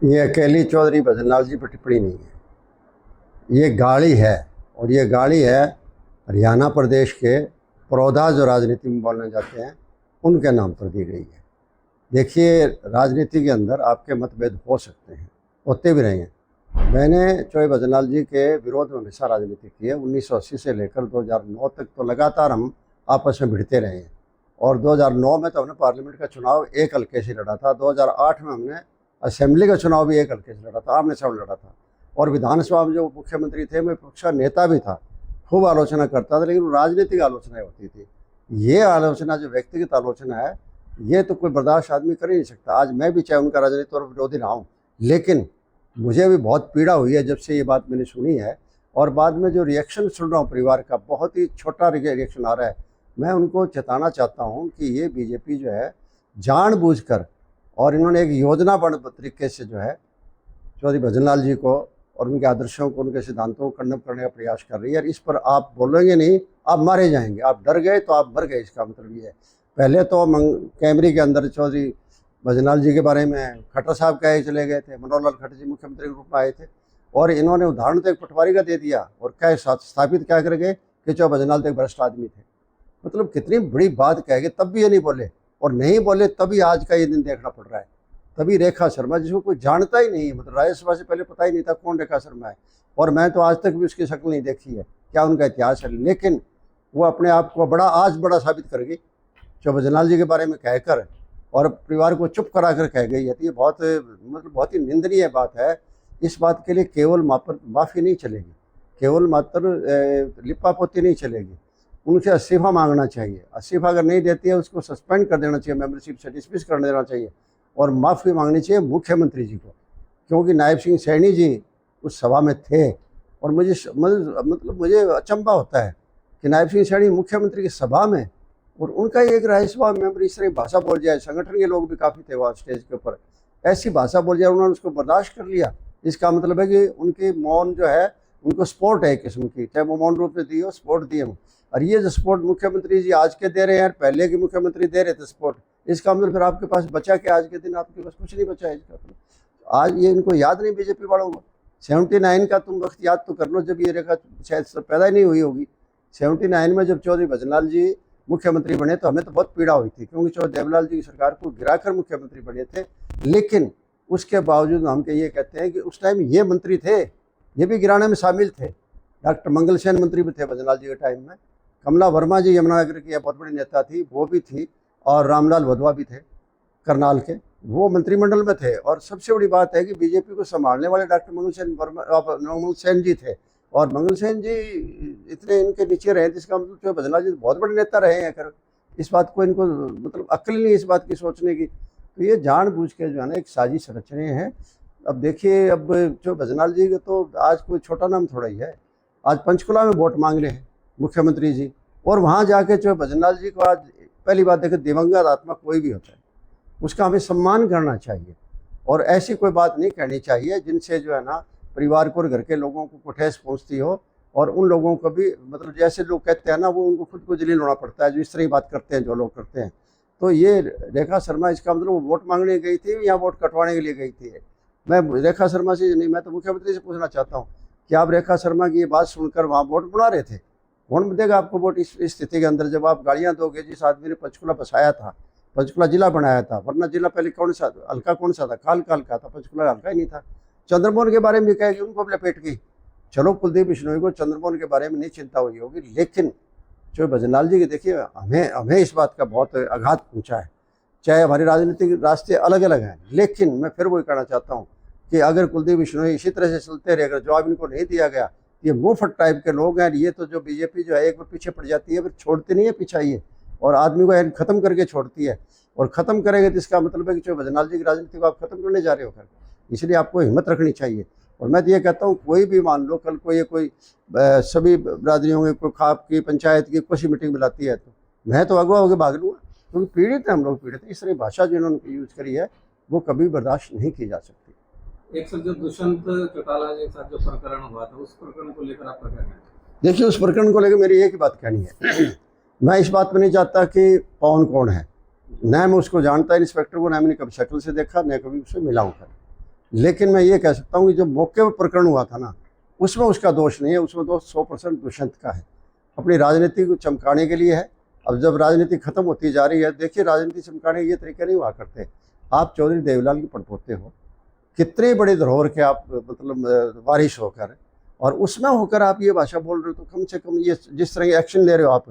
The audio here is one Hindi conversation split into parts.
ये अकेली चौधरी भजनलाल जी पर टिप्पणी नहीं है, ये गाड़ी है। और ये गाड़ी है हरियाणा प्रदेश के परोधा जो राजनीति में बोलने जाते हैं उनके नाम पर दी गई है। देखिए, राजनीति के अंदर आपके मतभेद हो सकते हैं, होते भी रहे हैं। मैंने चौधरी भजनलाल जी के विरोध में हमेशा राजनीति की है। 1980 से लेकर 2009 तक तो लगातार हम आपस में भिड़ते रहे हैं। और 2009 में तो हमने पार्लियामेंट का चुनाव एक हल्के से लड़ा था। 2008 में हमने असेंबली का चुनाव भी एक हल्के से लड़ा था, आमने सामने लड़ा था। और विधानसभा में जो मुख्यमंत्री थे, मैं विपक्ष का नेता भी था, खूब आलोचना करता था, लेकिन राजनीतिक आलोचनाएं होती थी। ये आलोचना जो व्यक्तिगत आलोचना है, ये तो कोई बर्दाश्त आदमी कर ही नहीं सकता। आज मैं भी चाहे उनका राजनीतिक और विरोधी रहा हूँ, लेकिन मुझे भी बहुत पीड़ा हुई है जब से ये बात मैंने सुनी है। और बाद में जो रिएक्शन सुन रहा हूँ परिवार का, बहुत ही छोटा रिएक्शन आ रहा है। मैं उनको चेताना चाहता हूँ कि ये बीजेपी जो है जानबूझकर, और इन्होंने एक योजनाबद्ध तरीके से जो है चौधरी भजनलाल जी को और उनके आदर्शों को, उनके सिद्धांतों को खंडन करने का प्रयास कर रही है। और इस पर आप बोलेंगे नहीं, आप मारे जाएंगे। आप डर गए तो आप मर गए, इसका मतलब ये है। पहले तो कैमरे के अंदर चौधरी भजनलाल जी के बारे में खट्टर साहब कहे चले गए थे, मनोहर लाल खट्टर जी मुख्यमंत्री के रूप में आए थे, और इन्होंने उदाहरण तो एक पटवारी का दे दिया और क्या स्थापित क्या कर गए कि चौधरी भजनलाल तो एक भ्रष्ट आदमी थे। मतलब कितनी बड़ी बात कह गए, तब भी ये नहीं बोले, और नहीं बोले तभी आज का ये दिन देखना पड़ रहा है। तभी रेखा शर्मा, जिसको कोई जानता ही नहीं है, मतलब राज्यसभा से पहले पता ही नहीं था कौन रेखा शर्मा है, और मैं तो आज तक भी उसकी शक्ल नहीं देखी है, क्या उनका इतिहास है। लेकिन वो अपने आप को आज बड़ा साबित कर गई चौधरी भजनलाल जी के बारे में कहकर, और परिवार को चुप करा कर कह गई है। तो ये बहुत ही निंदनीय बात है। इस बात के लिए केवल माफ़ी नहीं चलेगी, केवल मात्र लिपापोती नहीं चलेगी, उनसे इस्तीफा मांगना चाहिए। इस्तीफा अगर नहीं देती है, उसको सस्पेंड कर देना चाहिए, मेंबरशिप से डिसमिस कर देना चाहिए, और माफ़ी मांगनी चाहिए मुख्यमंत्री जी को, क्योंकि नायब सिंह सैनी जी उस सभा में थे। और मुझे अचंभा होता है कि नायब सिंह सैनी मुख्यमंत्री की सभा में, और उनका एक राज्यसभा मेंबर इस तरह भाषा बोल जाए, संगठन के लोग भी काफ़ी थे वहाँ स्टेज के ऊपर, ऐसी भाषा बोल जाए, उन्होंने उसको बर्दाश्त कर लिया। इसका मतलब है कि उनकी मौन जो है, उनको सपोर्ट है एक किस्म की, चाहे वो मौन रूप में दी हो, सपोर्ट दिए हो। और ये जो सपोर्ट मुख्यमंत्री जी आज के दे रहे हैं, पहले के मुख्यमंत्री दे रहे थे सपोर्ट, इसका मतलब फिर आपके पास बचा कि आज के दिन आपके पास कुछ नहीं बचा है। इसका मतलब आज ये इनको याद नहीं, बीजेपी वालों को 79 का तुम वक्त याद तो कर लो, जब ये रेखा शायद पैदा ही नहीं हुई होगी। 79 में जब चौधरी भजनलाल जी मुख्यमंत्री बने तो हमें तो बहुत पीड़ा हुई थी, क्योंकि चौधरी देवलाल जी की सरकार को गिराकर मुख्यमंत्री बने थे। लेकिन उसके बावजूद हम ये कहते हैं कि उस टाइम ये मंत्री थे, ये भी गिराने में शामिल थे। डॉक्टर मंगल सेन मंत्री भी थे भजनलाल जी के टाइम में, कमला वर्मा जी यमुनानगर की बहुत बड़ी नेता थी, वो भी थी, और रामलाल वधवा भी थे करनाल के, वो मंत्रिमंडल में थे। और सबसे बड़ी बात है कि बीजेपी को संभालने वाले डॉक्टर मंगल सेन जी थे, और मंगल सेन जी इतने इनके नीचे रहे, जिसका मतलब भजनलाल जी बहुत बड़े नेता रहे हैं। अगर इस बात को इनको मतलब अक्ल नहीं इस बात की सोचने की, तो ये जानबूझ के जो है ना एक साजिश रच रहे हैं। अब देखिए, अब जो भजनलाल जी का तो आज कोई छोटा नाम थोड़ा ही है। आज पंचकुला में वोट मांग रहे हैं मुख्यमंत्री जी, और वहाँ जाके जो भजनलाल जी को, आज पहली बात देखो, दिवंगत आत्मा कोई भी होता है, उसका हमें सम्मान करना चाहिए, और ऐसी कोई बात नहीं कहनी चाहिए जिनसे जो है ना परिवार को और घर के लोगों को ठेस पहुँचती हो। और उन लोगों को भी, मतलब जैसे लोग कहते हैं ना, वो उनको खुद को जलील होना पड़ता है जो इस तरह की बात करते हैं, जो लोग करते हैं। तो ये रेखा शर्मा, इसका मतलब वो वोट मांगने गई थी या वोट कटवाने के लिए गई थी? मैं रेखा शर्मा से नहीं, मैं तो मुख्यमंत्री से पूछना चाहता हूँ कि आप रेखा शर्मा की ये बात सुनकर वहाँ वोट बना रहे थे? कौन देगा आपको वोट इस स्थिति के अंदर, जब आप गाड़ियाँ दोगे? जिस आदमी ने पंचकुला बसाया था, पंचकुला जिला बनाया था, वरना जिला पहले कौन सा हल्का, कौन सा था? खाल का था, पंचकुला हल्का ही नहीं था। चंद्रमोहन के बारे में कहेगी, उनको लपेट गई। चलो, कुलदीप बिश्नोई को चंद्रमोहन के बारे में नहीं चिंता हुई होगी, लेकिन जो भजनलाल जी की, देखिए, हमें इस बात का बहुत आघात पहुँचा है। चाहे हमारे राजनीतिक रास्ते अलग अलग हैं, लेकिन मैं फिर वही कहना चाहता हूँ कि अगर कुलदीप बिश्नोई इसी तरह से चलते रहे, अगर जवाब इनको नहीं दिया गया, ये मुफ्त टाइप के लोग हैं। ये तो जो बीजेपी जो है, एक बार पीछे पड़ जाती है, फिर छोड़ती नहीं है पीछा ये, और आदमी को ख़त्म करके छोड़ती है। और ख़त्म करेंगे तो इसका मतलब है कि जो भजनलाल जी की राजनीति को आप ख़त्म करने जा रहे हो कर, इसलिए आपको हिम्मत रखनी चाहिए। और मैं तो ये कहता हूँ, कोई भी मान लो कल को ये कोई सभी बिरादरियों के, कोई खाप की, पंचायत की कोई मीटिंग बुलाती है, तो मैं तो अगवा होकर भाग लूँगा, क्योंकि पीड़ित है हम लोग, पीड़ित है। इस तरह भाषा जो इन्होंने यूज़ करी है, वो कभी बर्दाश्त नहीं की जा सकती। एक सर, जो दुष्यंत चौटाला के साथ जो प्रकरण हुआ था, उस प्रकरण को लेकर आपका क्या कहना है? देखिए, उस प्रकरण को लेकर मेरी एक ही बात कहनी है। मैं इस बात में नहीं चाहता कि पवन कौन है, न मैं उसको जानता इंस्पेक्टर को, न मैंने कभी शक्ल से देखा, न कभी उससे मिला हूँ। लेकिन मैं ये कह सकता हूँ कि जो मौके पर प्रकरण हुआ था ना, उसमें उसका दोष नहीं है, उसमें दोष 100% दुष्यंत का है। अपनी राजनीति को चमकाने के लिए है। अब जब राजनीति खत्म होती जा रही है, देखिए राजनीति चमकाने के ये तरीके नहीं हुआ करते। आप चौधरी देवीलाल के पड़पोते हो, कितने बड़े धरोहर के आप मतलब वारिस होकर, और उसमें होकर आप ये भाषा बोल रहे हो, तो कम से कम ये जिस तरह के एक्शन ले रहे हो आप,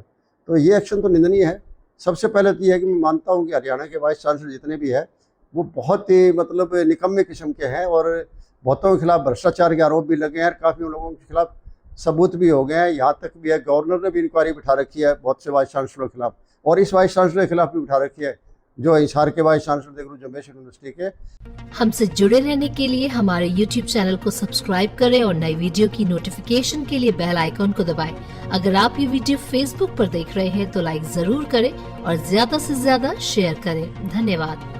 तो ये एक्शन तो निंदनीय है। सबसे पहले तो ये है कि मैं मानता हूँ कि हरियाणा के वाइस चांसलर जितने भी है वो बहुत ही मतलब निकम्मे किस्म के हैं, और बहुतों के खिलाफ भ्रष्टाचार के आरोप भी लगे हैं, और काफ़ी लोगों के खिलाफ सबूत भी हो गए हैं। यहाँ तक भी है गवर्नर ने भी इंक्वायरी बिठा रखी है बहुत से वाइस चांसलर के खिलाफ, और इस वाइस चांसलर के खिलाफ भी बिठा रखी है जो हिसार के वाइस चांसलर थे गुरु जम्बेश्वर यूनिवर्सिटी के। हमसे जुड़े रहने के लिए हमारे YouTube चैनल को सब्सक्राइब करें और नई वीडियो की नोटिफिकेशन के लिए बेल आइकॉन को दबाएं। अगर आप ये वीडियो Facebook पर देख रहे हैं तो लाइक जरूर करें और ज्यादा से ज्यादा शेयर करें। धन्यवाद।